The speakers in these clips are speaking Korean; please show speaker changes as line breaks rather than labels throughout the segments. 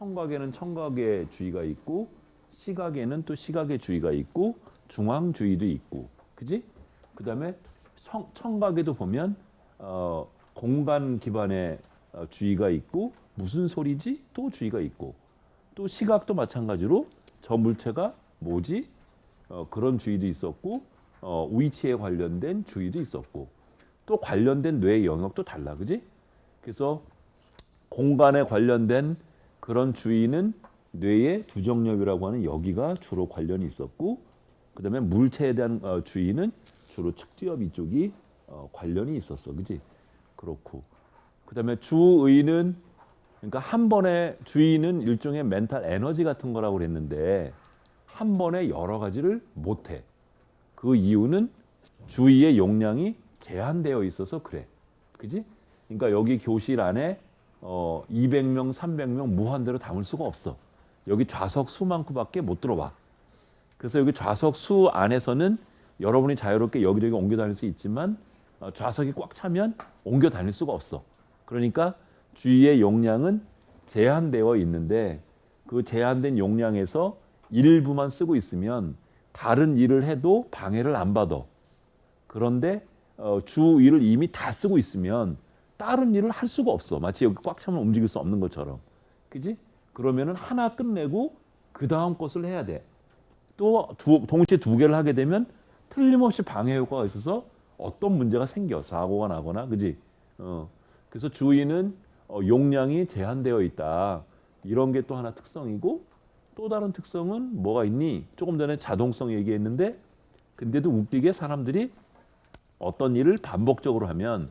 청각에는 청각의 주의가 있고 시각에는 또 시각의 주의가 있고 중앙 주의도 있고, 그지? 그다음에 청각에도 보면 공간 기반의 주의가 있고 무슨 소리지? 또 주의가 있고 또 시각도 마찬가지로 저 물체가 뭐지? 그런 주의도 있었고 위치에 관련된 주의도 있었고 또 관련된 뇌의 영역도 달라, 그지? 그래서 공간에 관련된 그런 주의는 뇌의 두정엽이라고 하는 여기가 주로 관련이 있었고, 그다음에 물체에 대한 주의는 주로 측두엽 이쪽이 관련이 있었어, 그지? 그렇고 그다음에 주의는 그러니까 한 번에 주의는 일종의 멘탈 에너지 같은 거라고 그랬는데 한 번에 여러 가지를 못해. 그 이유는 주의의 용량이 제한되어 있어서 그래, 그지? 그러니까 여기 교실 안에 200명, 300명 무한대로 담을 수가 없어. 여기 좌석 수만큼밖에 못 들어와. 그래서 여기 좌석 수 안에서는 여러분이 자유롭게 여기저기 옮겨 다닐 수 있지만 좌석이 꽉 차면 옮겨 다닐 수가 없어. 그러니까 주의의 용량은 제한되어 있는데 그 제한된 용량에서 일부만 쓰고 있으면 다른 일을 해도 방해를 안 받아. 그런데 주의를 이미 다 쓰고 있으면 다른 일을 할 수가 없어. 마치 여기 꽉 차면 움직일 수 없는 것처럼. 그지? 그러면은 하나 끝내고 그 다음 것을 해야 돼. 또 동시에 두 개를 하게 되면 틀림없이 방해 효과가 있어서 어떤 문제가 생겨. 사고가 나거나, 그지? 그래서 주의는 용량이 제한되어 있다. 이런 게 또 하나 특성이고 또 다른 특성은 뭐가 있니? 조금 전에 자동성 얘기했는데 근데도 웃기게 사람들이 어떤 일을 반복적으로 하면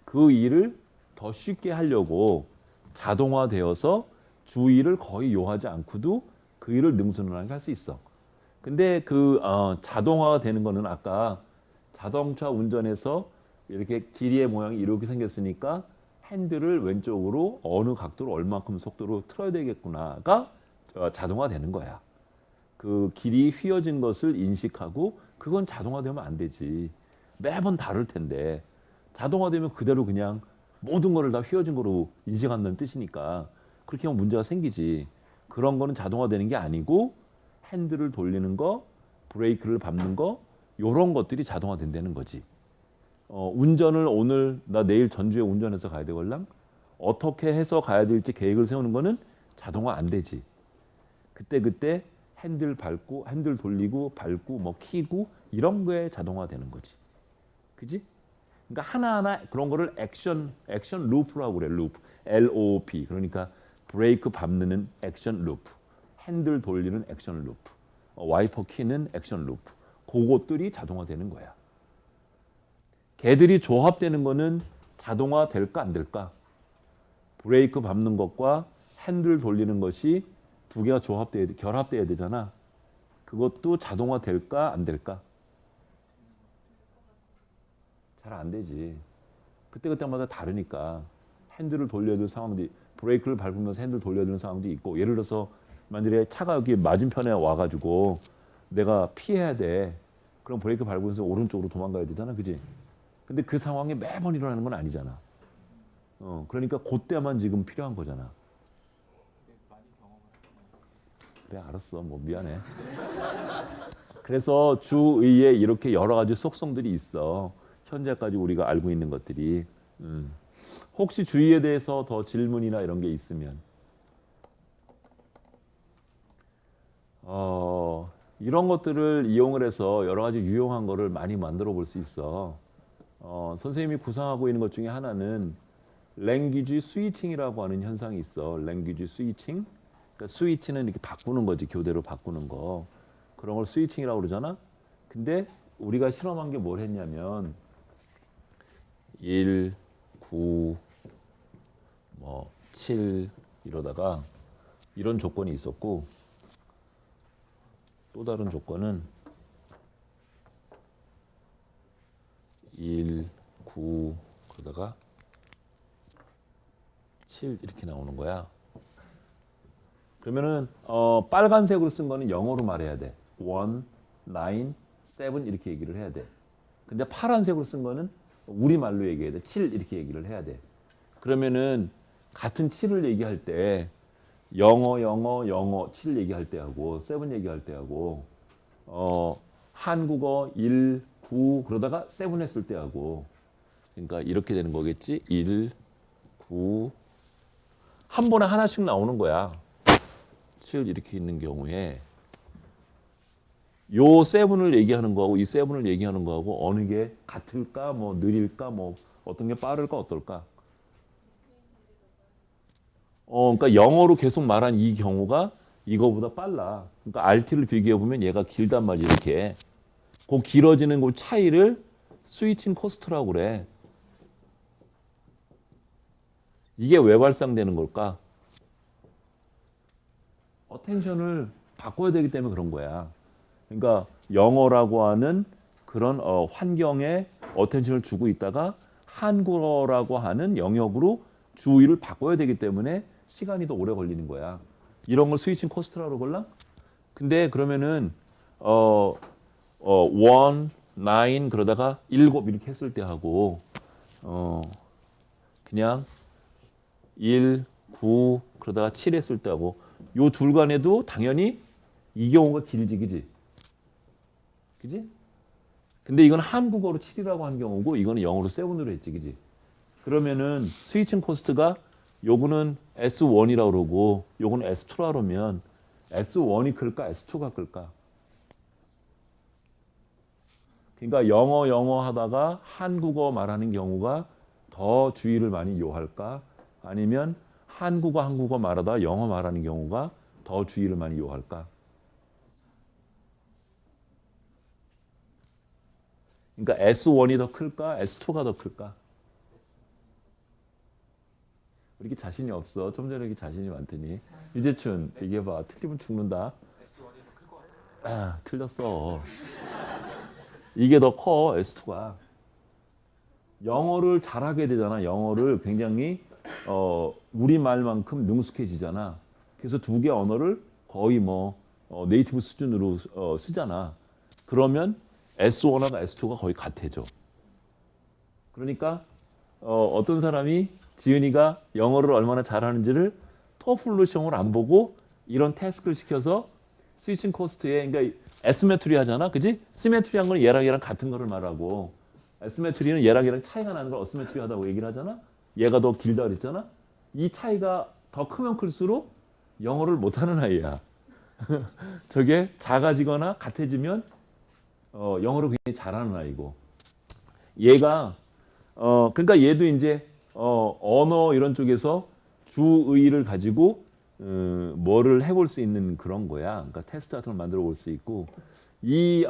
그 일을 더 쉽게 하려고 자동화되어서 주의를 거의 요하지 않고도 그 일을 능수능란하게 할 수 있어. 근데 그 자동화가 되는 거는 아까 자동차 운전에서 이렇게 길이의 모양이 이렇게 생겼으니까 핸들을 왼쪽으로 어느 각도로 얼만큼 속도로 틀어야 되겠구나가 자동화되는 거야. 그 길이 휘어진 것을 인식하고 그건 자동화되면 안 되지. 매번 다를 텐데 자동화되면 그대로 그냥 모든 거를 다 휘어진 거로 인식한다는 뜻이니까 그렇게 하면 문제가 생기지. 그런 거는 자동화되는 게 아니고 핸들을 돌리는 거, 브레이크를 밟는 거 이런 것들이 자동화된다는 거지. 운전을 오늘 나 내일 전주에 운전해서 가야 되걸랑 어떻게 해서 가야 될지 계획을 세우는 거는 자동화 안 되지. 그때 핸들 밟고 핸들 돌리고 밟고 뭐 키고 이런 거에 자동화되는 거지. 그지? 그러니까 하나하나 그런 거를 액션 루프라고 그래. 루프. LOP. 그러니까 브레이크 밟는 액션 루프. 핸들 돌리는 액션 루프. 와이퍼 키는 액션 루프. 그것들이 자동화되는 거야. 걔들이 조합되는 거는 자동화 될까 안 될까? 브레이크 밟는 것과 핸들 돌리는 것이 두 개가 결합돼야 되잖아. 그것도 자동화 될까 안 될까? 잘 안 되지. 그때마다 다르니까 핸들을 돌려야 될 상황도 브레이크를 밟으면서 핸들 돌려야 되는 상황도 있고, 예를 들어서 만약에 차가 여기 맞은편에 와가지고 내가 피해야 돼. 그럼 브레이크 밟으면서 오른쪽으로 도망가야 되잖아, 그지? 근데 그 상황이 매번 일어나는 건 아니잖아. 그러니까 그때만 지금 필요한 거잖아. 그래, 알았어. 뭐 미안해. 그래서 주의에 이렇게 여러 가지 속성들이 있어. 현재까지 우리가 알고 있는 것들이. 혹시 주의에 대해서 더 질문이나 이런 게 있으면 이런 것들을 이용을 해서 여러 가지 유용한 거를 많이 만들어 볼 수 있어. 선생님이 구상하고 있는 것 중에 하나는 랭귀지 스위칭이라고 하는 현상이 있어. 랭귀지 스위칭. 그러니까 스위치는 이렇게 바꾸는 거지. 교대로 바꾸는 거. 그런 걸 스위칭이라고 그러잖아. 근데 우리가 실험한 게 뭘 했냐면 1, 9, 7 이러다가 이런 조건이 있었고 또 다른 조건은 1, 9 그러다가 7 이렇게 나오는 거야. 그러면은 빨간색으로 쓴 거는 영어로 말해야 돼. 1, 9, 7 이렇게 얘기를 해야 돼. 근데 파란색으로 쓴 거는 우리말로 얘기해야 돼. 7 이렇게 얘기를 해야 돼. 그러면은 같은 7을 얘기할 때 영어 7 얘기할 때하고 7 얘기할 때하고 한국어 1, 9 그러다가 7 했을 때하고 그러니까 이렇게 되는 거겠지. 1, 9 한 번에 하나씩 나오는 거야. 7 이렇게 있는 경우에 요 7을 얘기하는 거하고 이 7을 얘기하는 거하고 어느 게 같을까? 뭐 느릴까? 뭐 어떤 게 빠를까? 어떨까? 그러니까 영어로 계속 말한 이 경우가 이거보다 빨라. 그러니까 RT를 비교해 보면 얘가 길단 말이지 이렇게. 그 길어지는 그 차이를 스위칭 코스트라고 그래. 이게 왜 발생되는 걸까? 어텐션을 바꿔야 되기 때문에 그런 거야. 그러니까 영어라고 하는 그런 환경에 어텐션을 주고 있다가 한국어라고 하는 영역으로 주의를 바꿔야 되기 때문에 시간이 더 오래 걸리는 거야. 이런 걸 스위칭 코스트라고 그럴라? 근데 그러면은 1, 9 그러다가 7 이렇게 했을 때 하고 그냥 1, 9 그러다가 7 했을 때 하고 요 둘 간에도 당연히 이 경우가 길지 그지? 그지? 근데 이건 한국어로 7이라고 한 경우고 이거는 영어로 7으로 했지 그지? 그러면은 스위칭 코스트가 요거는 S1이라고 그러고 요거는 S2라고 그러면 S1이 클까 S2가 클까? 그러니까 영어 하다가 한국어 말하는 경우가 더 주의를 많이 요할까? 아니면 한국어 말하다 영어 말하는 경우가 더 주의를 많이 요할까? 그러니까 S1이 더 클까? S2가 더 클까? 왜 이렇게 자신이 없어? 좀 전에 이렇게 자신이 많더니. 유재춘, 얘기해봐. 틀리면 죽는다. 아, 틀렸어. 이게 더 커, S2가. 영어를 잘하게 되잖아. 영어를 굉장히 우리말만큼 능숙해지잖아. 그래서 두 개 언어를 거의 뭐 네이티브 수준으로 쓰잖아. 그러면 S1하고 S2가 거의 같아져. 그러니까 어떤 사람이 지은이가 영어를 얼마나 잘하는지를 토플로 시험을 안 보고 이런 태스크를 시켜서 스위칭 코스트에 그러니까 에스메트리 하잖아. 그지? 시메트리한 거는 얘랑 같은 거를 말하고 에스메트리는 얘랑 차이가 나는 걸 어스메트리 하다고 얘기를 하잖아. 얘가 더 길다 그랬잖아. 이 차이가 더 크면 클수록 영어를 못하는 아이야. 저게 작아지거나 같아지면 영어를 굉장히 잘하는 아이고 얘가 그러니까 얘도 이제 언어 이런 쪽에서 주의를 가지고 뭐를 해볼 수 있는 그런 거야. 그러니까 테스트 같은 걸 만들어 볼 수 있고 이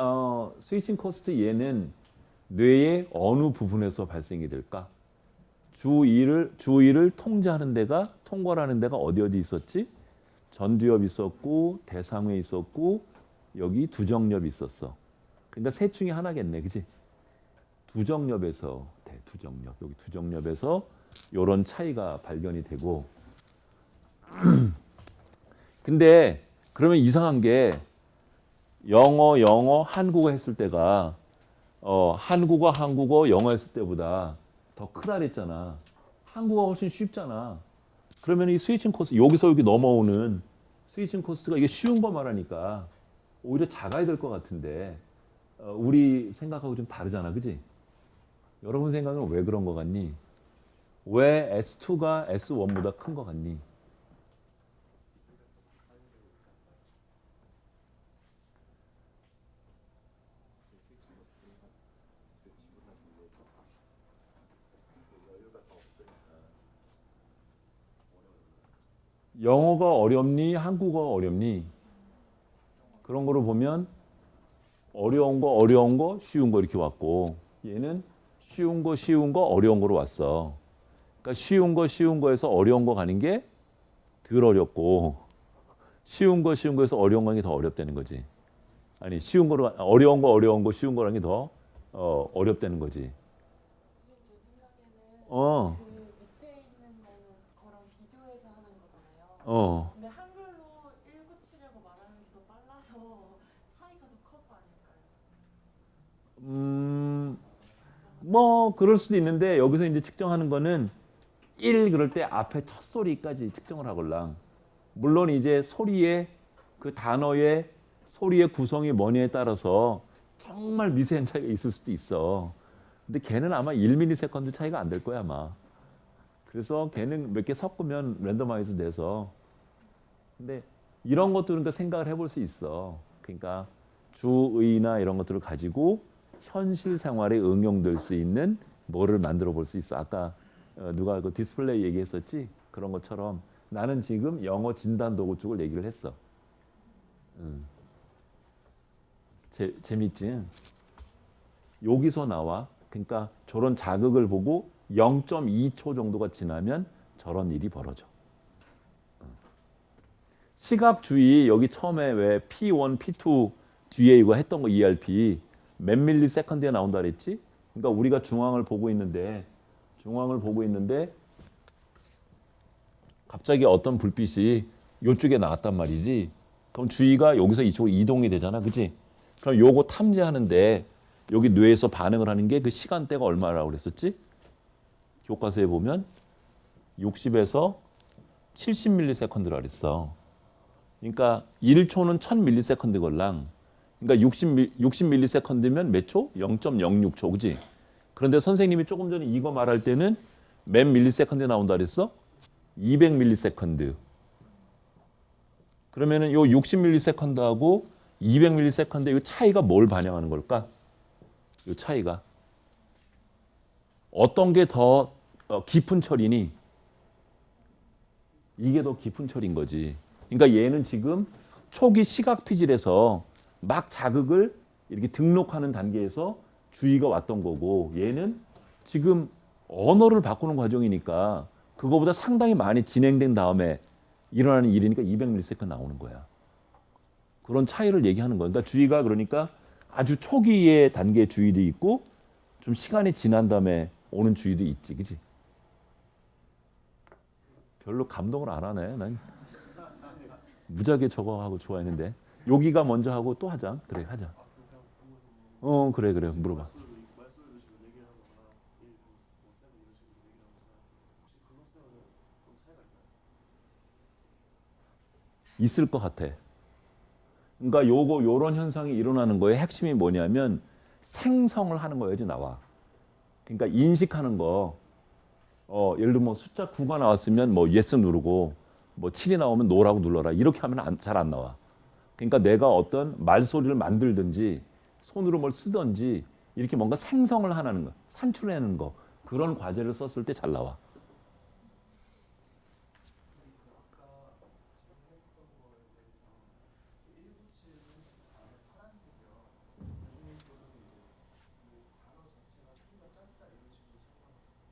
스위칭 코스트 얘는 뇌의 어느 부분에서 발생이 될까? 주의를 통제하는 데가 통과하는 데가 어디 있었지? 전두엽 있었고 대상회 있었고 여기 두정엽 있었어. 그러니까 셋 중에 하나겠네, 그지? 두정엽에서 두정엽 여기 두정엽에서 이런 차이가 발견이 되고 근데 그러면 이상한 게 영어 한국어 했을 때가 한국어 영어 했을 때보다 더 크다 그랬잖아. 한국어가 훨씬 쉽잖아. 그러면 이 스위칭 코스트 여기서 여기 넘어오는 스위칭 코스트가 이게 쉬운 거 말하니까 오히려 작아야 될 것 같은데 우리 생각하고 좀 다르잖아, 그지? 여러분 생각은 왜 그런 거 같니? 왜 S2가 S1보다 큰 거 같니? 영어가 어렵니? 한국어가 어렵니? 그런 거로 보면 어려운 거, 쉬운 거 이렇게 왔고 얘는 쉬운 거, 어려운 거로 왔어. 그러니까 쉬운 거에서 어려운 거 가는 게 덜 어렵고 쉬운 거에서 어려운 거 가는 게 더 어렵다는 거지. 아니 쉬운 거로 어려운 거, 쉬운 거라는 게 더 어렵다는 거지. 어,
그 밑에 있는 거는 거랑 비교해서 하는 거잖아요.
어.
근데 한글로 1977이라고 말하는 게 더 빨라서 차이가 더 커서 아닐까요?
뭐 그럴 수도 있는데 여기서 이제 측정하는 거는 1 그럴 때 앞에 첫 소리까지 측정을 하걸랑 물론 이제 소리의 그 단어의 소리의 구성이 뭐냐에 따라서 정말 미세한 차이가 있을 수도 있어. 근데 걔는 아마 1ms 차이가 안 될 거야 아마. 그래서 걔는 몇 개 섞으면 랜덤하이즈 돼서. 근데 이런 것들은 그 생각을 해볼 수 있어. 그러니까 주의나 이런 것들을 가지고 현실 생활에 응용될 수 있는 뭐를 만들어 볼 수 있어. 아까 누가 그 디스플레이 얘기했었지? 그런 것처럼 나는 지금 영어 진단 도구 쪽을 얘기를 했어. 재밌지? 여기서 나와. 그러니까 저런 자극을 보고 0.2초 정도가 지나면 저런 일이 벌어져. 시각주의 여기 처음에 왜 P1, P2 뒤에 이거 했던 거 ERP 몇 밀리 세컨드에 나온다 그랬지? 그러니까 우리가 중앙을 보고 있는데 갑자기 어떤 불빛이 이쪽에 나왔단 말이지. 그럼 주의가 여기서 이쪽으로 이동이 되잖아. 그치? 그럼 요거 탐지하는데 여기 뇌에서 반응을 하는 게 그 시간대가 얼마라고 그랬었지? 교과서에 보면 60에서 70ms라고 그랬어. 그러니까 1초는 1000ms 걸랑. 그러니까 60ms면 몇 초? 0.06초. 그지? 그런데 선생님이 조금 전에 이거 말할 때는 몇 밀리세컨드에 나온다 그랬어? 200ms. 그러면은 요 60ms하고 200ms의 이 차이가 뭘 반영하는 걸까? 이 차이가 어떤 게 더 깊은 처리니? 이게 더 깊은 처리인 거지. 그러니까 얘는 지금 초기 시각 피질에서 막 자극을 이렇게 등록하는 단계에서 주의가 왔던 거고, 얘는 지금 언어를 바꾸는 과정이니까 그거보다 상당히 많이 진행된 다음에 일어나는 일이니까 200ms 나오는 거야. 그런 차이를 얘기하는 거야. 그러니까 주의가 그러니까 아주 초기의 단계의 주의도 있고 좀 시간이 지난 다음에 오는 주의도 있지. 그치? 별로 감동을 안 하네. 난 무지하게 저거 하고 좋아했는데. 여기가 먼저 하고 또 하자. 그래, 하자. 그래, 물어봐. 있을 것 같아. 그러니까 요런 현상이 일어나는 거에 핵심이 뭐냐면 생성을 하는 거예요, 나와. 그러니까 인식하는 거. 예를 들면 뭐 숫자 9가 나왔으면 뭐 yes 누르고 뭐 7이 나오면 no라고 눌러라. 이렇게 하면 잘 안 나와. 그러니까 내가 어떤 말소리를 만들든지 손으로 뭘 쓰든지 이렇게 뭔가 생성을 하는 거, 산출해내는 거. 그런 과제를 썼을 때 잘 나와.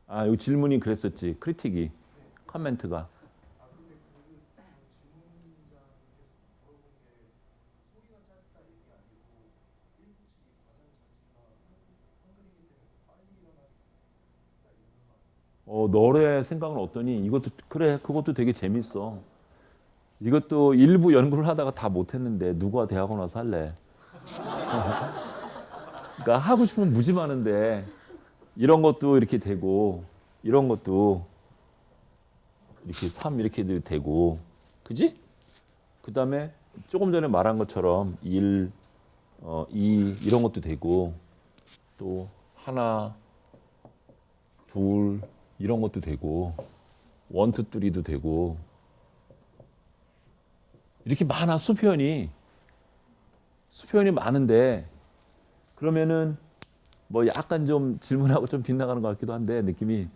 아, 여기 질문이 그랬었지. 크리틱이. 커멘트가. 너의 생각은 어떠니? 이것도 그래. 그것도 되게 재밌어. 이것도 일부 연구를 하다가 다 못했는데 누가 대학원 와서 할래? 그러니까 하고 싶으면 무지 많은데 이런 것도 이렇게 되고 이런 것도 이렇게 3 이렇게 되고 그지? 그 다음에 조금 전에 말한 것처럼 1, 2 이런 것도 되고 또 하나, 둘 이런 것도 되고 1, 2, 3도 되고 이렇게 많아. 수표현이 많은데 그러면은 뭐 약간 좀 질문하고 좀 빗나가는 것 같기도 한데 느낌이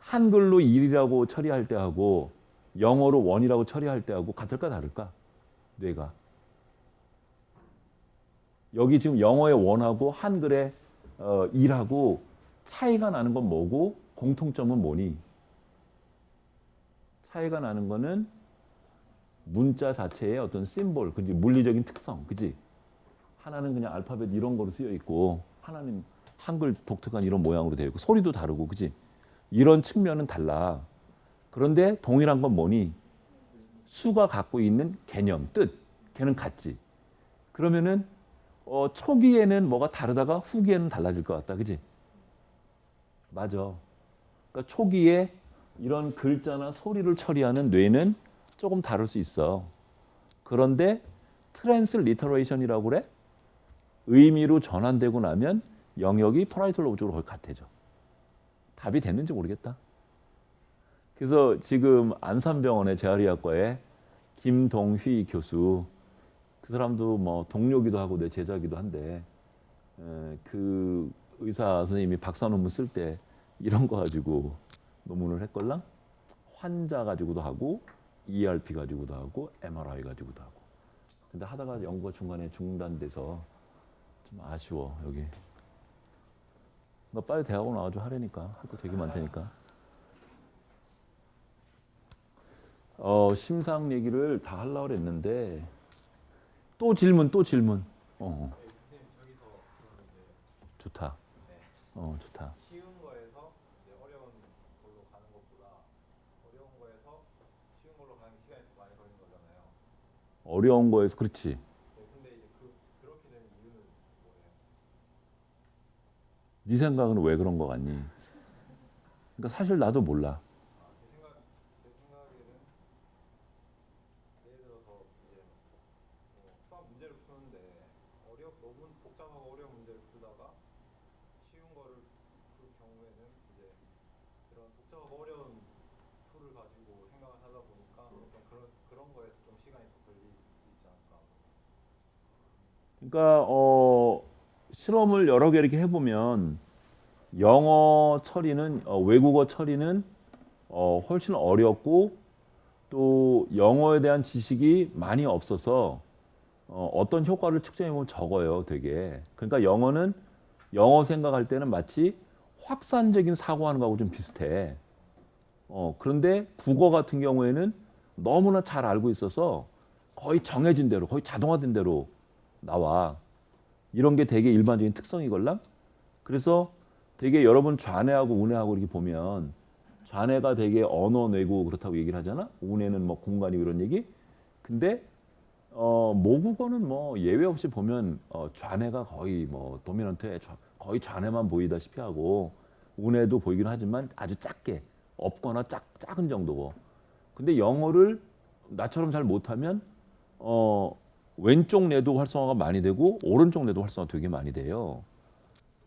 한글로 1이라고 처리할 때 하고 영어로 1이라고 처리할 때 하고 같을까 다를까? 뇌가 여기 지금 영어의 1하고 한글의 2하고 차이가 나는 건 뭐고 공통점은 뭐니? 차이가 나는 거는 문자 자체의 어떤 심볼, 그지? 물리적인 특성, 그지? 하나는 그냥 알파벳 이런 거로 쓰여 있고 하나는 한글 독특한 이런 모양으로 되어 있고 소리도 다르고 그지? 이런 측면은 달라. 그런데 동일한 건 뭐니? 수가 갖고 있는 개념, 뜻, 걔는 같지. 그러면은 초기에는 뭐가 다르다가 후기에는 달라질 것 같다, 그지? 맞아. 그러니까 초기에 이런 글자나 소리를 처리하는 뇌는 조금 다를 수 있어. 그런데 트랜스리터레이션이라고 그래? 의미로 전환되고 나면 영역이 퍼라이탈 로브 쪽으로 거의 같아져. 답이 됐는지 모르겠다. 그래서 지금 안산병원의 재활의학과에 김동휘 교수, 그 사람도 뭐 동료기도 하고 내 제자기도 한데, 그 의사 선생님이 박사 논문 쓸 때 이런 거 가지고 논문을 했걸랑? 환자 가지고도 하고 ERP 가지고도 하고 MRI 가지고도 하고. 근데 하다가 연구가 중간에 중단돼서 좀 아쉬워. 여기 너 빨리 대학원 나와줘. 하려니까 할 거 되게 많다니까. 심상 얘기를 다 하려고 그랬는데 또 질문.
선생님 저기서 그럼 이제
좋다.
네.
좋다.
쉬운 거에서 이제 어려운 걸로 가는 것보다 어려운 거에서 쉬운 걸로 가는 게 시간이 더 많이 걸리는 거잖아요.
어려운 거에서 그렇지.
네, 근데 이제 그렇게 되는 이유는 뭐예요?
네 생각은 왜 그런 거 같니? 그러니까 사실 나도 몰라.
제 생각에는 예를 들어서 이제 뭐 수학 문제를 푸는데 너무 복잡하고 어려운 문제를 풀다가 쉬운 거를 풀 경우에는 이제 그런 복잡하고 어려운 툴을 가지고 생각을 하다 보니까 어떤 그런 거에서 좀 시간이 더 걸릴 수 있지 않을까.
그러니까 실험을 여러 개 이렇게 해보면 영어 처리는 외국어 처리는 훨씬 어렵고 또 영어에 대한 지식이 많이 없어서 어떤 효과를 측정해보면 적어요, 되게. 그러니까 영어는 영어 생각할 때는 마치 확산적인 사고하는 거하고 좀 비슷해. 그런데 국어 같은 경우에는 너무나 잘 알고 있어서 거의 정해진 대로, 거의 자동화된 대로 나와. 이런 게 되게 일반적인 특성이걸랑. 그래서 되게 여러분 좌뇌하고 우뇌하고 이렇게 보면 좌뇌가 되게 언어 뇌고 그렇다고 얘기를 하잖아. 우뇌는 뭐 공간이고 이런 얘기. 근데 모국어는 뭐 예외 없이 보면 좌뇌가 거의 뭐 도미넌트에 거의 좌뇌만 보이다시피 하고 우뇌도 보이긴 하지만 아주 작게 없거나 작은 정도고. 근데 영어를 나처럼 잘 못하면 왼쪽 뇌도 활성화가 많이 되고 오른쪽 뇌도 활성화가 되게 많이 돼요.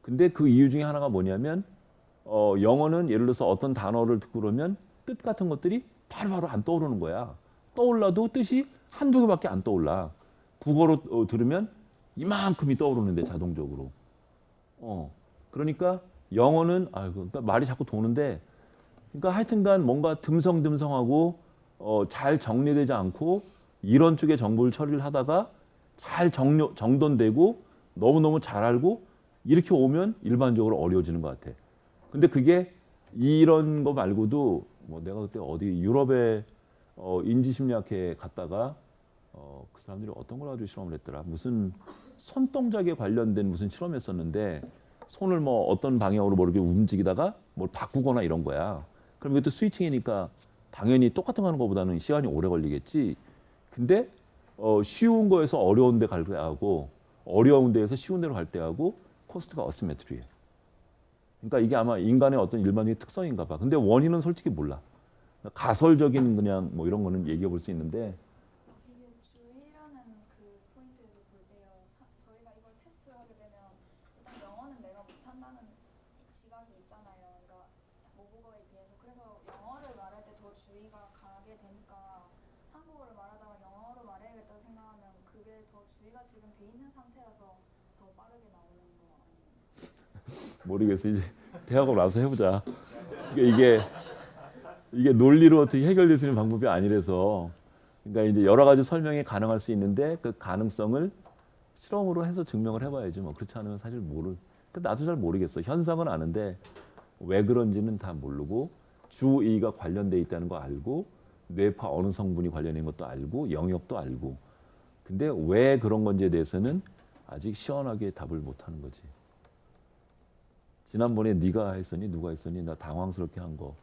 근데 그 이유 중에 하나가 뭐냐면 영어는 예를 들어서 어떤 단어를 듣고 그러면 뜻 같은 것들이 바로바로 안 떠오르는 거야. 떠올라도 뜻이 한두 개밖에 안 떠올라. 국어로 들으면 이만큼이 떠오르는데 자동적으로. 그러니까 영어는 그러니까 말이 자꾸 도는데 그러니까 하여튼간 뭔가 듬성듬성하고 잘 정리되지 않고 이런 쪽의 정보를 처리를 하다가 잘 정돈되고 너무너무 잘 알고 이렇게 오면 일반적으로 어려워지는 것 같아. 근데 그게 이런 거 말고도 뭐 내가 그때 어디 유럽에 인지심리학회 갔다가 그 사람들이 어떤 걸 가지고 실험을 했더라. 무슨 손동작에 관련된 무슨 실험했었는데 손을 뭐 어떤 방향으로 모르게 움직이다가 뭘 바꾸거나 이런 거야. 그럼 이것도 스위칭이니까 당연히 똑같은 거 하는 것보다는 시간이 오래 걸리겠지. 근데 쉬운 거에서 어려운 데 갈 때 하고 어려운 데에서 쉬운 데로 갈 때 하고 코스트가 어시메트리해. 그러니까 이게 아마 인간의 어떤 일반적인 특성인가 봐. 근데 원인은 솔직히 몰라. 가설적인 그냥 뭐 이런 거는 얘기해 볼 수 있는데
이게 주의라는 그 포인트에서 볼 때요. 저희가 이걸 테스트하게 되면 일단 영어는 내가 못한다는 지각이 있잖아요. 그러니까 모국어에 비해서. 그래서 영어를 말할 때 더 주의가 가게 되니까 한국어를 말하다가 영어로 말해야겠다고 생각하면 그게 더 주의가 지금 돼 있는 상태라서 더 빠르게 나오는 거 아니에요?
모르겠어. 이제 대학원 와서 해보자. 이게 논리로 어떻게 해결될 수 있는 방법이 아니라서 그러니까 이제 여러 가지 설명이 가능할 수 있는데 그 가능성을 실험으로 해서 증명을 해봐야지 뭐. 그렇지 않으면 사실 나도 잘 모르겠어. 현상은 아는데 왜 그런지는 다 모르고 주의가 관련돼 있다는 거 알고 뇌파 어느 성분이 관련된 것도 알고 영역도 알고 근데 왜 그런 건지에 대해서는 아직 시원하게 답을 못하는 거지. 지난번에 네가 했으니 누가 했으니 나 당황스럽게 한 거.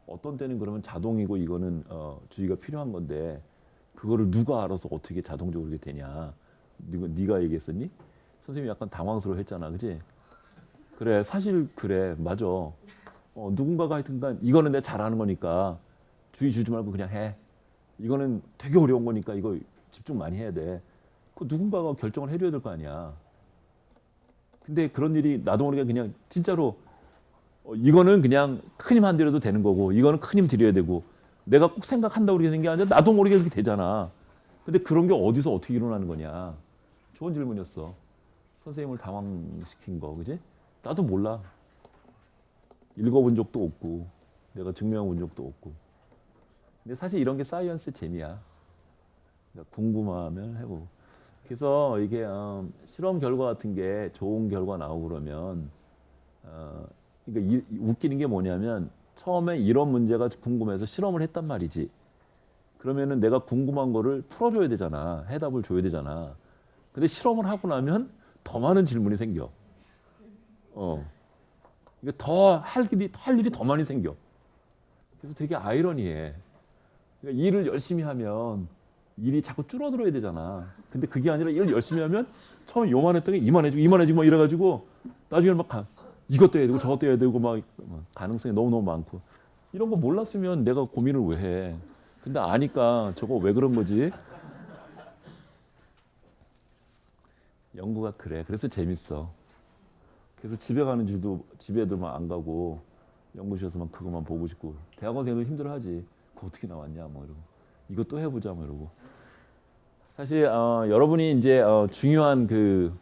어떤 때는 그러면 자동이고 이거는 주의가 필요한 건데 그거를 누가 알아서 어떻게 자동적으로 그렇게 되냐. 네가 얘기했었니? 선생님이 약간 당황스러워했잖아, 그지? 그래, 사실 그래, 맞아. 누군가가 하여튼간 이거는 내가 잘하는 거니까 주의 주지 말고 그냥 해. 이거는 되게 어려운 거니까 이거 집중 많이 해야 돼. 그 누군가가 결정을 해줘야 될 거 아니야. 근데 그런 일이 나도 모르게 그냥 진짜로 이거는 그냥 큰 힘 안 들여도 되는 거고 이거는 큰 힘 들여야 되고 내가 꼭 생각한다고 그렇게 되는 게 아니라 나도 모르게 그렇게 되잖아. 근데 그런 게 어디서 어떻게 일어나는 거냐. 좋은 질문이었어. 선생님을 당황시킨 거, 그지? 나도 몰라. 읽어본 적도 없고 내가 증명해 본 적도 없고. 근데 사실 이런 게 사이언스 재미야. 그러니까 궁금하면 해보고. 그래서 이게 실험 결과 같은 게 좋은 결과 나오고 그러면 그러니까 웃기는 게 뭐냐면 처음에 이런 문제가 궁금해서 실험을 했단 말이지. 그러면은 내가 궁금한 거를 풀어줘야 되잖아. 해답을 줘야 되잖아. 근데 실험을 하고 나면 더 많은 질문이 생겨. 이게 더 할 일이 더 많이 생겨. 그래서 되게 아이러니해. 그러니까 일을 열심히 하면 일이 자꾸 줄어들어야 되잖아. 근데 그게 아니라 일을 열심히 하면 처음에 요만했던 게 이만해지고 막 이래가지고 나중에 막 이것도 해야 되고 저것도 해야 되고 막 가능성이 너무너무 많고 이런 거 몰랐으면 내가 고민을 왜 해. 근데 아니까 저거 왜 그런 거지? 연구가 그래. 그래서 재밌어. 그래서 집에 가는 줄도 집에도만 안 가고 연구실에서만 그것만 보고 싶고 대학원생도 힘들어하지. 그거 어떻게 나왔냐 뭐 이러고 이것도 해보자 뭐 이러고 사실 여러분이 이제 중요한 그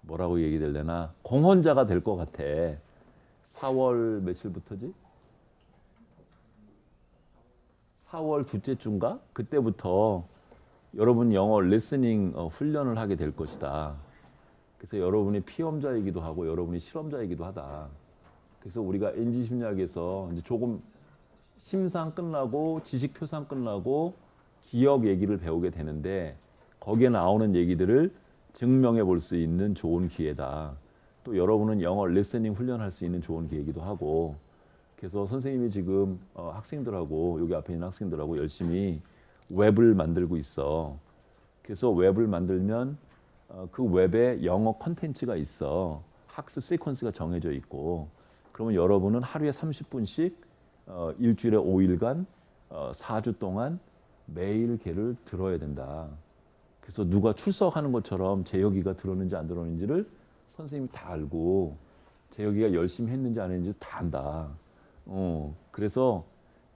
뭐라고 얘기될래나 공헌자가 될 것 같아. 4월 며칠부터지? 4월 둘째 주인가? 그때부터 여러분 영어 리스닝 훈련을 하게 될 것이다. 그래서 여러분이 피험자이기도 하고 여러분이 실험자이기도 하다. 그래서 우리가 NG 심리학에서 이제 조금 심상 끝나고 지식 표상 끝나고 기억 얘기를 배우게 되는데 거기에 나오는 얘기들을 증명해 볼 수 있는 좋은 기회다. 또 여러분은 영어 리스닝 훈련할 수 있는 좋은 기회이기도 하고 그래서 선생님이 지금 학생들하고 여기 앞에 있는 학생들하고 열심히 웹을 만들고 있어. 그래서 웹을 만들면 그 웹에 영어 컨텐츠가 있어. 학습 시퀀스가 정해져 있고 그러면 여러분은 하루에 30분씩 일주일에 5일간 4주 동안 매일 걔를 들어야 된다. 그래서 누가 출석하는 것처럼 재혁이가 들었는지 안 들었는지를 선생님이 다 알고 재혁이가 열심히 했는지 안 했는지 다 안다. 그래서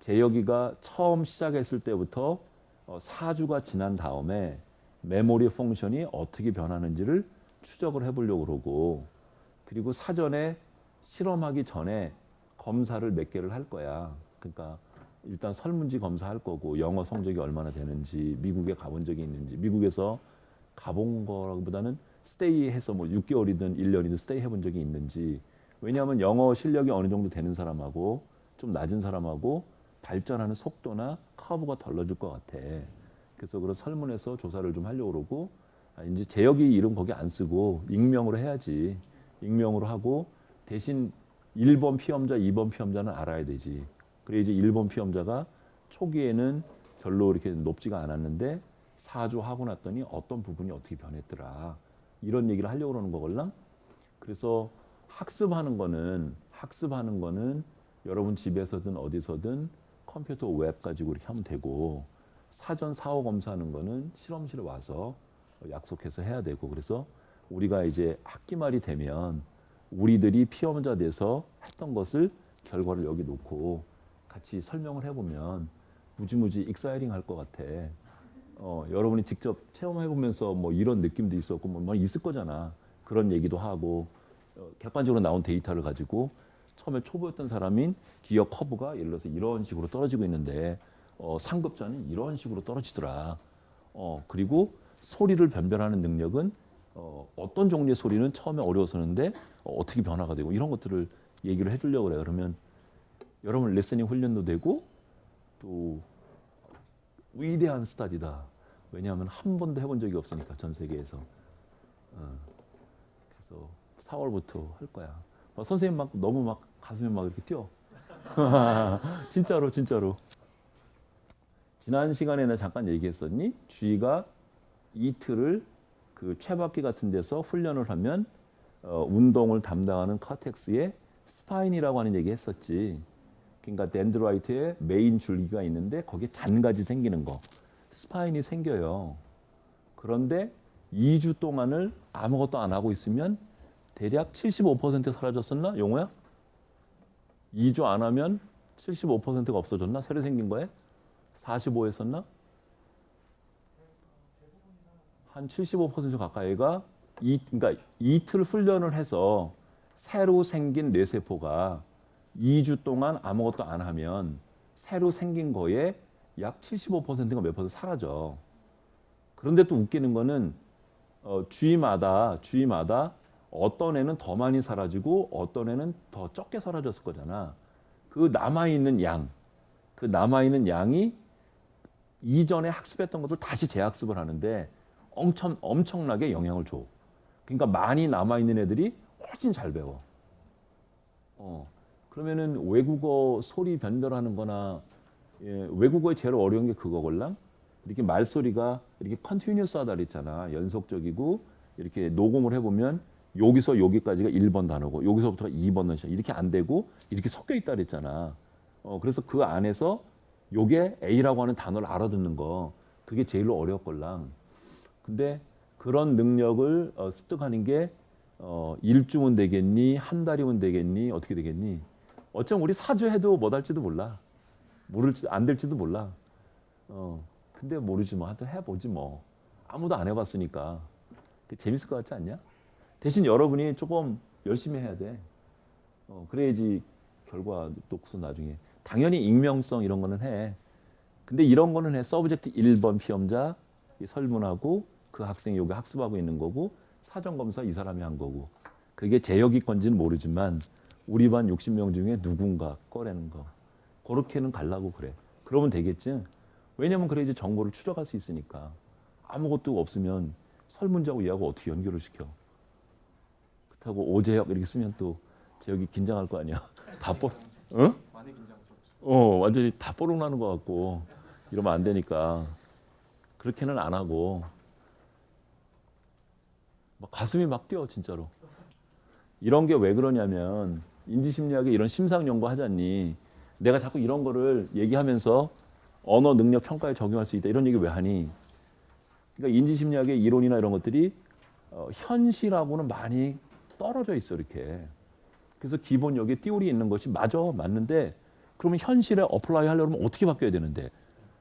재혁이가 처음 시작했을 때부터 4주가 지난 다음에 메모리 펑션이 어떻게 변하는지를 추적을 해보려고 그러고 그리고 사전에 실험하기 전에 검사를 몇 개를 할 거야. 그러니까 일단 설문지 검사할 거고 영어 성적이 얼마나 되는지 미국에 가본 적이 있는지 미국에서 가본 거라기보다는 스테이 해서 뭐 6개월이든 1년이든 스테이 해본 적이 있는지 왜냐하면 영어 실력이 어느 정도 되는 사람하고 좀 낮은 사람하고 발전하는 속도나 커브가 달라질 것 같아. 그래서 그런 설문에서 조사를 좀 하려고 그러고 이제 재혁이 이름 거기 안 쓰고 익명으로 해야지. 익명으로 하고 대신 1번 피험자, 2번 피험자는 알아야 되지. 그래 이제 1번 피험자가 초기에는 별로 이렇게 높지가 않았는데 4주 하고 났더니 어떤 부분이 어떻게 변했더라. 이런 얘기를 하려고 그러는 거걸랑. 그래서 학습하는 거는 여러분 집에서든 어디서든 컴퓨터 웹 가지고 이렇게 하면 되고 사전 사후 검사하는 거는 실험실에 와서 약속해서 해야 되고 그래서 우리가 이제 학기 말이 되면 우리들이 피험자 돼서 했던 것을 결과를 여기 놓고 같이 설명을 해보면 무지무지 익사이링 할 것 같아. 여러분이 직접 체험해보면서 뭐 이런 느낌도 있었고 뭐 있을 거잖아. 그런 얘기도 하고 객관적으로 나온 데이터를 가지고 처음에 초보였던 사람인 기억 커브가 예를 들어서 이런 식으로 떨어지고 있는데 상급자는 이런 식으로 떨어지더라. 그리고 소리를 변별하는 능력은 어떤 종류의 소리는 처음에 어려웠었는데 어떻게 변화가 되고 이런 것들을 얘기를 해주려고 그래요. 그러면 여러분 리스닝 훈련도 되고 또 위대한 스타디다. 왜냐하면 한 번도 해본 적이 없으니까 전 세계에서. 그래서 4월부터 할 거야. 선생님 막 너무 막 가슴이 막 이렇게 뛰어. 진짜로. 지난 시간에 나 잠깐 얘기했었니? 주희가 이틀을 그 최바퀴 같은 데서 훈련을 하면 운동을 담당하는 커텍스에 스파인이라고 하는 얘기 했었지. 그러니까 덴드라이트에 메인 줄기가 있는데 거기에 잔가지 생기는 거. 스파인이 생겨요. 그런데 2주 동안을 아무것도 안 하고 있으면 대략 75% 사라졌었나? 용호야? 2주 안 하면 75%가 없어졌나? 새로 생긴 거에? 45였었나? 한 75% 가까이가 그러니까 이틀 훈련을 해서 새로 생긴 뇌세포가 2주 동안 아무것도 안 하면 새로 생긴 거에 약 75%가 몇 퍼센트 사라져. 그런데 또 웃기는 거는 주의마다 어떤 애는 더 많이 사라지고 어떤 애는 더 적게 사라졌을 거잖아. 그 남아있는 양이 이전에 학습했던 것을 다시 재학습을 하는데 엄청나게 영향을 줘. 그러니까 많이 남아있는 애들이 훨씬 잘 배워. 그러면은 외국어 소리 변별하는 거나 외국어에 제일 어려운 게 그거걸랑? 이렇게 말소리가 이렇게 컨티뉴스하다 그랬잖아. 연속적이고 이렇게 녹음을 해보면 여기서 여기까지가 1번 단어고 여기서부터가 2번 단어 이렇게 안 되고 이렇게 섞여 있다 그랬잖아. 그래서 그 안에서 요게 A라고 하는 단어를 알아듣는 거 그게 제일 어렵걸랑. 근데 그런 능력을 습득하는 게 1주면 되겠니? 한 달이면 되겠니? 어떻게 되겠니? 어쩜 우리 4주 해도 못 할지도 몰라. 안 될지도 몰라. 근데 모르지 뭐. 하여튼 해보지 뭐. 아무도 안 해봤으니까. 재밌을 것 같지 않냐? 대신 여러분이 조금 열심히 해야 돼. 그래야지 결과 놓고서 나중에. 당연히 익명성 이런 거는 해. 근데 이런 거는 해. 서브젝트 1번 피험자 설문하고 그 학생이 여기 학습하고 있는 거고 사전검사 이 사람이 한 거고. 그게 제 역이 건지는 모르지만 우리 반 60명 중에 누군가 꺼내는 거. 그렇게는 가려고 그래. 그러면 되겠지. 왜냐면 그래 이제 정보를 추적할 수 있으니까. 아무것도 없으면 설문지하고 얘하고 어떻게 연결을 시켜. 그렇다고 오재혁 이렇게 쓰면 또 재혁이 긴장할 거 아니야. 다 응?
많이 긴장스럽죠.
완전히 다 뽀록 나는 것 같고 이러면 안 되니까 그렇게는 안 하고 막 가슴이 막 뛰어 진짜로. 이런 게 왜 그러냐면 인지심리학에 이런 심상 연구 하잖니. 내가 자꾸 이런 거를 얘기하면서 언어 능력 평가에 적용할 수 있다 이런 얘기 왜 하니? 그러니까 인지심리학의 이론이나 이런 것들이 현실하고는 많이 떨어져 있어 이렇게. 그래서 기본 여기 띠오리 있는 것이 맞는데 그러면 현실에 어플라이 하려면 어떻게 바뀌어야 되는데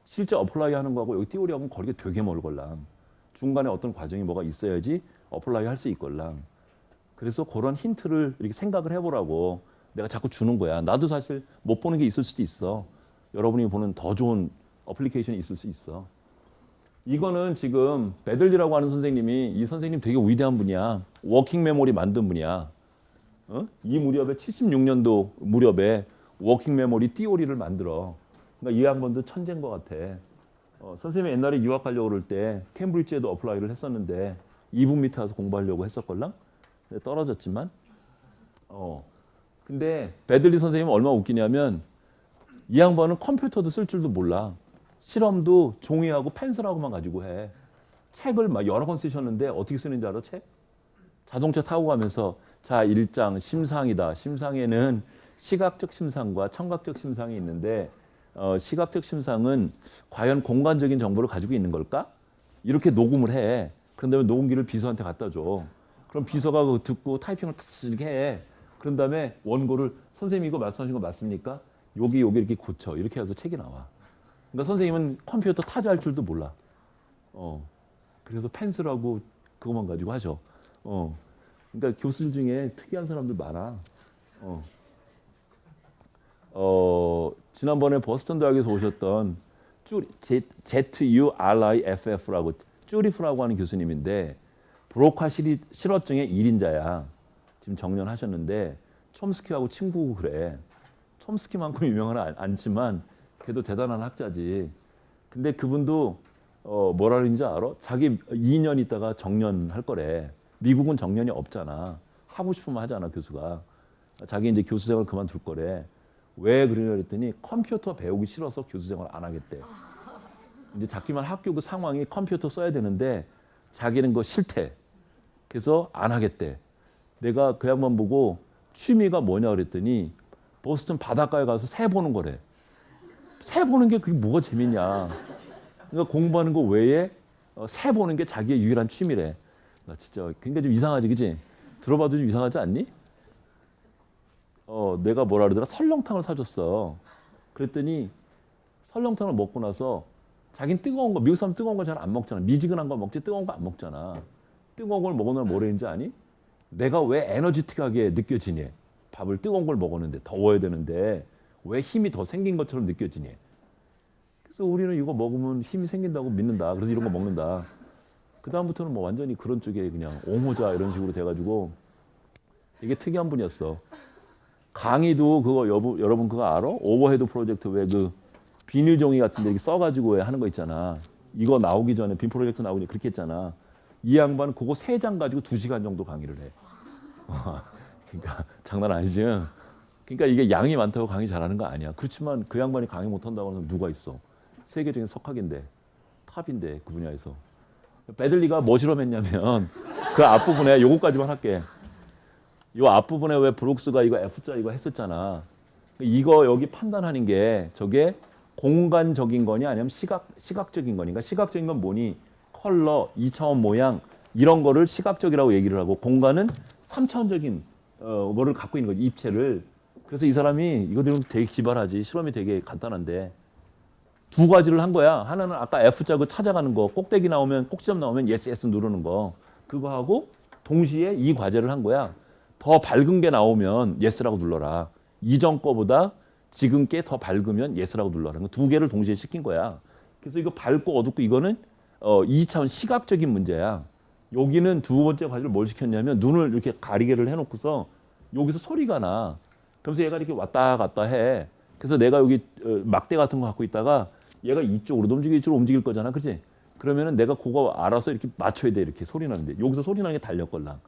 실제 어플라이 하는 거하고 여기 띠오리하고는 거리가 되게 멀걸랑. 중간에 어떤 과정이 뭐가 있어야지 어플라이 할 수 있걸랑. 그래서 그런 힌트를 이렇게 생각을 해보라고 내가 자꾸 주는 거야. 나도 사실 못 보는 게 있을 수도 있어. 여러분이 보는 더 좋은 어플리케이션이 있을 수 있어. 이거는 지금 베들리라고 하는 선생님이 이 선생님 되게 위대한 분이야. 워킹 메모리 만든 분이야. 이 무렵에 76년도 무렵에 워킹 메모리 띠오리를 만들어. 그러니까 이 양반도 천재인 것 같아. 선생님이 옛날에 유학 가려고 그럴 때 캠브리지에도 어플라이를 했었는데 2분 밑에 가서 공부하려고 했었걸랑? 떨어졌지만. 근데 베들리 선생님은 얼마나 웃기냐면 이 양반은 컴퓨터도 쓸 줄도 몰라. 실험도 종이하고 펜슬하고만 가지고 해. 책을 막 여러 권 쓰셨는데 어떻게 쓰는지 알아? 책? 자동차 타고 가면서 자 1장 심상이다. 심상에는 시각적 심상과 청각적 심상이 있는데 시각적 심상은 과연 공간적인 정보를 가지고 있는 걸까? 이렇게 녹음을 해. 그런 다음에 녹음기를 비서한테 갖다 줘. 그럼 비서가 그거 듣고 타이핑을 이렇게 해. 그런 다음에 원고를 선생님 이거 말씀하신 거 맞습니까? 여기 이렇게 고쳐. 이렇게 해서 책이 나와. 그러니까 선생님은 컴퓨터 타자할 줄도 몰라. 그래서 펜슬하고 그것만 가지고 하죠. 그러니까 교수들 중에 특이한 사람들 많아. 지난번에 버스턴 대학에서 오셨던 ZURIFF라고 쭈리프라고 하는 교수님인데 브로카 실어증의 1인자야. 지금 정년하셨는데 촘스키하고 친구고 그래. 촘스키만큼 유명은 않지만 그래도 대단한 학자지. 근데 그분도 뭐라 그러는지 알아? 자기 2년 있다가 정년할 거래. 미국은 정년이 없잖아. 하고 싶으면 하잖아 교수가. 자기 이제 교수 생활 그만둘 거래. 왜 그러냐 그랬더니 컴퓨터 배우기 싫어서 교수 생활 안 하겠대. 이제 자기만 학교 그 상황이 컴퓨터 써야 되는데 자기는 그거 싫대. 그래서 안 하겠대. 내가 그 양반 보고 취미가 뭐냐 그랬더니 보스턴 바닷가에 가서 새 보는 거래. 새 보는 게 그게 뭐가 재밌냐. 그러니까 공부하는 거 외에 새 보는 게 자기의 유일한 취미래. 나 진짜 굉장히 좀 이상하지, 그치? 들어봐도 좀 이상하지 않니? 내가 뭐라 그러더라? 설렁탕을 사줬어. 그랬더니 설렁탕을 먹고 나서 자기는 뜨거운 거, 미국 사람 뜨거운 거 잘 안 먹잖아. 미지근한 거 먹지 뜨거운 거 안 먹잖아. 뜨거운 걸 먹으면 뭐라 했는지 아니? 내가 왜 에너지틱하게 느껴지니? 밥을 뜨거운 걸 먹었는데 더워야 되는데 왜 힘이 더 생긴 것처럼 느껴지니? 그래서 우리는 이거 먹으면 힘이 생긴다고 믿는다. 그래서 이런 거 먹는다. 그 다음부터는 뭐 완전히 그런 쪽에 그냥 옹호자 이런 식으로 돼가지고 되게 특이한 분이었어. 강의도 그거 여러분 그거 알아? 오버헤드 프로젝트 왜 그 비닐 종이 같은 데 이렇게 써가지고 왜 하는 거 있잖아. 이거 나오기 전에 빔 프로젝트 나오기 전에 그렇게 했잖아. 이 양반은 그거 3장 가지고 2시간 정도 강의를 해. 그러니까 장난 아니지. 그러니까 이게 양이 많다고 강의 잘하는 거 아니야. 그렇지만 그 양반이 강의 못한다고 하면 누가 있어. 세계적인 석학인데 탑인데 그 분야에서. 배들리가 뭐 실험했냐면 그 앞부분에 요거까지만 할게. 요 앞부분에 왜 브룩스가 이거 F자 이거 했었잖아. 이거 여기 판단하는 게 저게 공간적인 거냐 아니면 시각적인 거니까. 시각적인 건 뭐니? 컬러, 2차원 모양 이런 거를 시각적이라고 얘기를 하고 공간은 3차원적인 거를 갖고 있는 거지, 입체를. 그래서 이 사람이 이거 되게 기발하지. 실험이 되게 간단한데 두 가지를 한 거야. 하나는 아까 F자 그 찾아가는 거, 꼭대기 나오면 꼭지점 나오면 yes 누르는 거 그거 하고 동시에 이 과제를 한 거야. 더 밝은 게 나오면 yes라고 눌러라. 이전 거보다 지금 게 더 밝으면 yes라고 눌러라. 두 개를 동시에 시킨 거야. 그래서 이거 밝고 어둡고 이거는 2차원 시각적인 문제야. 여기는 두 번째 과제를 뭘 시켰냐면 눈을 이렇게 가리개를 해놓고서 여기서 소리가 나. 그래서 얘가 이렇게 왔다 갔다 해. 그래서 내가 여기 막대 같은 거 갖고 있다가 얘가 이쪽으로 움직이고 이쪽으로 움직일 거잖아. 그치? 그러면은 내가 그거 알아서 이렇게 맞춰야 돼. 이렇게 소리 나는데. 여기서 소리 나는 게 달력걸랑.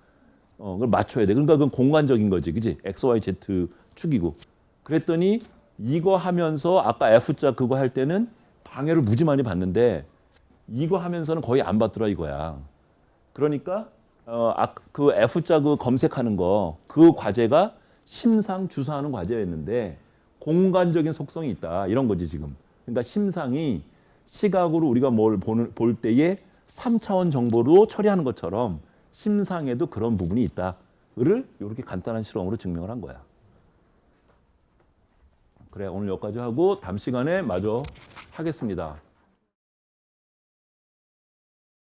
그걸 맞춰야 돼. 그러니까 그건 공간적인 거지. 그치? X, Y, Z 축이고. 그랬더니 이거 하면서 아까 F자 그거 할 때는 방해를 무지 많이 받는데 이거 하면서는 거의 안 받더라 이거야. 그러니까 그 F자 그 검색하는 거 그 과제가 심상 주사하는 과제였는데 공간적인 속성이 있다. 이런 거지 지금. 그러니까 심상이 시각으로 우리가 뭘 볼 때에 3차원 정보로 처리하는 것처럼 심상에도 그런 부분이 있다를 이렇게 간단한 실험으로 증명을 한 거야. 그래, 오늘 여기까지 하고 다음 시간에 마저 하겠습니다.